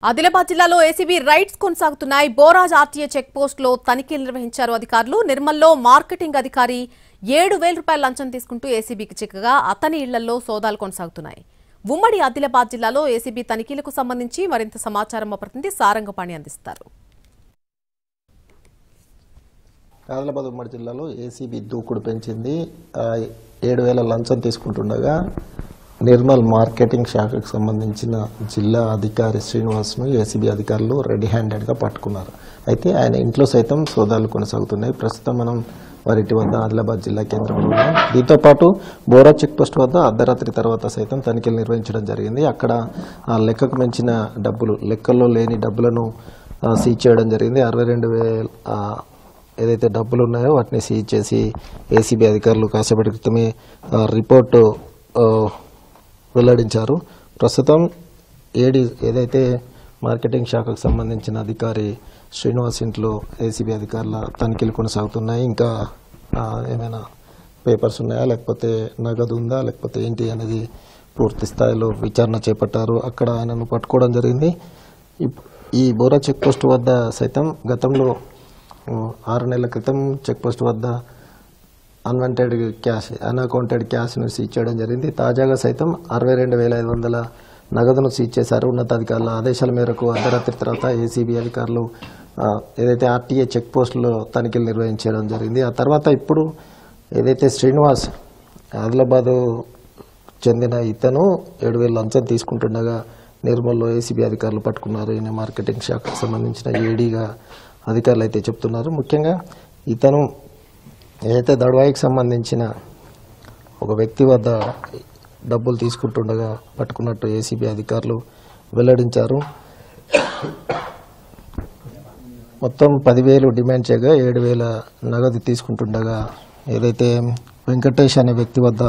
ఆదిలాబాద్ జిల్లాలో ACB rides కొనసాగుతున్నాయి. బోరాజ్ RTA check post లో తనిఖీలు నిర్వహించారు అధికారులు. నిర్మల్లో మార్కెటింగ్ అధికారి 7,000 రూపాయల లంచం తీసుకుంటూ ఏసీబీకి చిక్కగా అతని ఇళ్లలో సోదాలు కొనసాగుతున్నాయి. ఉమ్మడి ఆదిలాబాద్ జిల్లాలో ఏసీబీ తనిఖీలకు సంబంధించి మరింత సమాచారం మా ప్రతినిధి సారంగపాణి అందిస్తారు. ఆదిలాబాద్ ఉమ్మడి జిల్లాలో ఏసీబీ దూకుడు పెంచింది. 7,000 లంచం తీసుకుంటుండగా నిర్మల్ మార్కెటింగ్ శాఖకు సంబంధించిన జిల్లా అధికారి శ్రీనివాస్ను ఏసీబీ అధికారులు రెడీ హ్యాండెడ్గా పట్టుకున్నారు. అయితే ఆయన ఇంట్లో సైతం సోదాలు కొనసాగుతున్నాయి. ప్రస్తుతం మనం వారింటి వద్ద ఆదిలాబాద్ జిల్లా కేంద్రంలో ఉన్నాం. దీంతో పాటు బోరా చెక్ పోస్ట్ వద్ద అర్ధరాత్రి తర్వాత సైతం తనిఖీలు నిర్వహించడం జరిగింది. అక్కడ లెక్కకు మించిన డబ్బులు, లెక్కల్లో లేని డబ్బులను సీజ్ చేయడం జరిగింది. 62,000 ఏదైతే డబ్బులు ఉన్నాయో వాటిని సీజ్ చేసి ఏసీబీ అధికారులు కాసేపటి క్రితమే రిపోర్టు వెల్లడించారు. ప్రస్తుతం ఏదైతే మార్కెటింగ్ శాఖకు సంబంధించిన అధికారి శ్రీనివాస్ ఇంట్లో ఏసీబీ అధికారుల తనిఖీలు కొనసాగుతున్నాయి. ఇంకా ఏమైనా పేపర్స్ ఉన్నాయా, లేకపోతే నగదు ఉందా, లేకపోతే ఏంటి అనేది పూర్తి స్థాయిలో విచారణ చేపట్టారు. అక్కడ ఆయనను పట్టుకోవడం జరిగింది. ఈ బోరా చెక్ పోస్ట్ వద్ద సైతం గతంలో 6 నెలల క్రితం చెక్ పోస్ట్ వద్ద అన్అకౌంటెడ్ క్యాష్ను సీజ్ చేయడం జరిగింది. తాజాగా సైతం 62,500 నగదును సీజ్ చేశారు. ఉన్నతాధికారుల ఆదేశాల మేరకు అర్ధరాత్రి తర్వాత ఏసీబీ అధికారులు ఏదైతే ఆర్టీఏ చెక్ పోస్టులో తనిఖీలు నిర్వహించడం జరిగింది. ఆ తర్వాత ఇప్పుడు ఏదైతే శ్రీనివాస్ ఆదిలాబాద్ చెందిన ఇతను 7,000 లంచం తీసుకుంటుండగా నిర్మల్లో ఏసీబీ అధికారులు పట్టుకున్నారు. ఈయన మార్కెటింగ్ శాఖకు సంబంధించిన ఏడీగా అధికారులు అయితే చెప్తున్నారు. ముఖ్యంగా ఇతను ఏదైతే దడవాయికి సంబంధించిన ఒక వ్యక్తి వద్ద డబ్బులు తీసుకుంటుండగా పట్టుకున్నట్టు ఏసీబీ అధికారులు వెల్లడించారు. మొత్తం 10,000 డిమాండ్ చేయగా 7,000 నగదు తీసుకుంటుండగా ఏదైతే వెంకటేష్ అనే వ్యక్తి వద్ద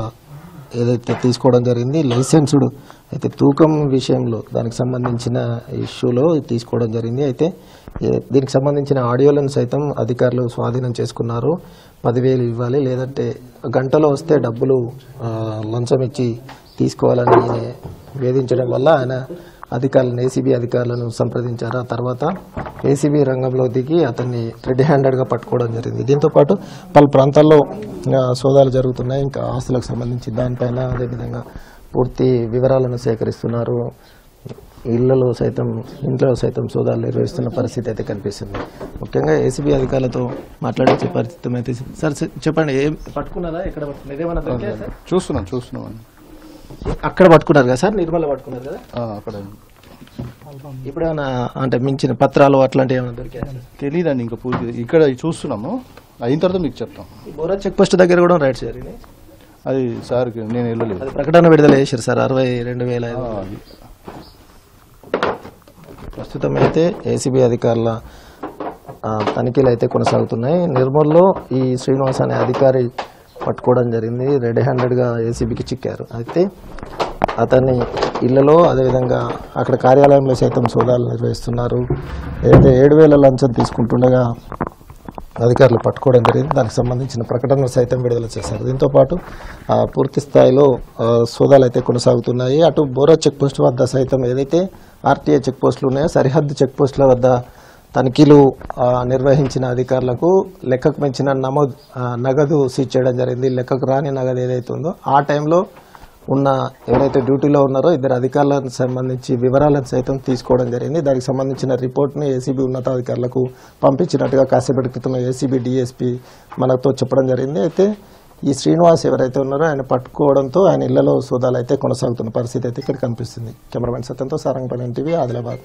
ఏదైతే తీసుకోవడం జరిగింది, లైసెన్స్డ్ అయితే తూకం విషయంలో దానికి సంబంధించిన ఇష్యూలో తీసుకోవడం జరిగింది. అయితే దీనికి సంబంధించిన ఆడియోలను సైతం అధికారులు స్వాధీనం చేసుకున్నారు. 10,000 ఇవ్వాలి, లేదంటే గంటలో వస్తే డబ్బులు లంచం ఇచ్చి తీసుకోవాలని వేధించడం వల్ల ఆయన ఏసీబీ అధికారులను సంప్రదించారు. ఆ తర్వాత ఏసీబీ రంగంలో దిగి అతన్ని రెడీ హ్యాండెడ్గా పట్టుకోవడం జరిగింది. దీంతో పాటు పలు ప్రాంతాల్లో సోదాలు జరుగుతున్నాయి. ఇంకా ఆస్తులకు సంబంధించి దానిపైన అదేవిధంగా పూర్తి వివరాలను సేకరిస్తున్నారు. ఇంట్లో సైతం సోదాలు నిర్వహిస్తున్న పరిస్థితి అయితే కనిపిస్తుంది. ముఖ్యంగా ఏసీబీ అధికారులతో మాట్లాడే పరిస్థితి అయితే. సార్ చెప్పండి, ఏం పట్టుకున్నారా, ఎక్కడ పట్టుకున్నారు, ఏమన్నా దొరికాయా సార్? చూస్తున్నాం అక్కడ పట్టుకున్నారు కదా సార్, నిర్మల పట్టుకున్నారు కదా అక్కడ. ఇప్పుడు ఏమైనా అంటే మించిన పత్రాలు అట్లాంటివి ఏమైనా దొరికాయి? తెలియదండి, ఇంకా పూర్తి ఇక్కడ చూస్తున్నాము. అయిన తర్వాత మీకు చెప్తాం. బోరా చెక్ పోస్ట్ దగ్గర కూడా రైడ్స్ జరిగినాయి. అది సార్కి నేను వెళ్ళలేదు. అది ప్రకటన విడుదల చేశారు సార్, 62,500. ప్రస్తుతం అయితే ఏసీబీ అధికారుల తనిఖీలు అయితే కొనసాగుతున్నాయి. నిర్మల్లో ఈ శ్రీనివాస్ అనే అధికారి పట్టుకోవడం జరిగింది. రెడీ హ్యాండెడ్గా ఏసీబీకి చిక్కారు. అయితే అతన్ని ఇళ్లలో అదేవిధంగా అక్కడ కార్యాలయంలో సైతం సోదాలు నిర్వహిస్తున్నారు. ఏదైతే 7,000 లంచం తీసుకుంటుండగా అధికారులు పట్టుకోవడం జరిగింది. దానికి సంబంధించిన ప్రకటనలు సైతం విడుదల చేశారు. దీంతోపాటు పూర్తి స్థాయిలో సోదాలు అయితే కొనసాగుతున్నాయి. అటు బోరా చెక్ పోస్ట్ వద్ద సైతం ఏదైతే ఆర్టీఏ చెక్ పోస్టులు ఉన్నాయో సరిహద్దు చెక్ పోస్టుల వద్ద తనిఖీలు నిర్వహించిన అధికారులకు లెక్కకు మించిన నగదు సీజ్ చేయడం జరిగింది. లెక్కకు రాని నగదు ఏదైతే ఉందో ఆ టైంలో ఉన్న ఎవరైతే డ్యూటీలో ఉన్నారో 2 అధికారులకు సంబంధించి వివరాలను సైతం తీసుకోవడం జరిగింది. దానికి సంబంధించిన రిపోర్ట్ని ఏసీబీ ఉన్నతాధికారులకు పంపించినట్టుగా కాసేపటి క్రితం ఏసీబీ డీఎస్పీ మనతో చెప్పడం జరిగింది. అయితే ఈ శ్రీనివాస్ ఎవరైతే ఉన్నారో ఆయన పట్టుకోవడంతో ఆయన ఇళ్లలో సోదాలు అయితే కొనసాగుతున్న పరిస్థితి అయితే ఇక్కడ కనిపిస్తుంది. కెమెరామెన్ సత్యంతో సారంగపాణి, NTV, ఆదిలాబాద్.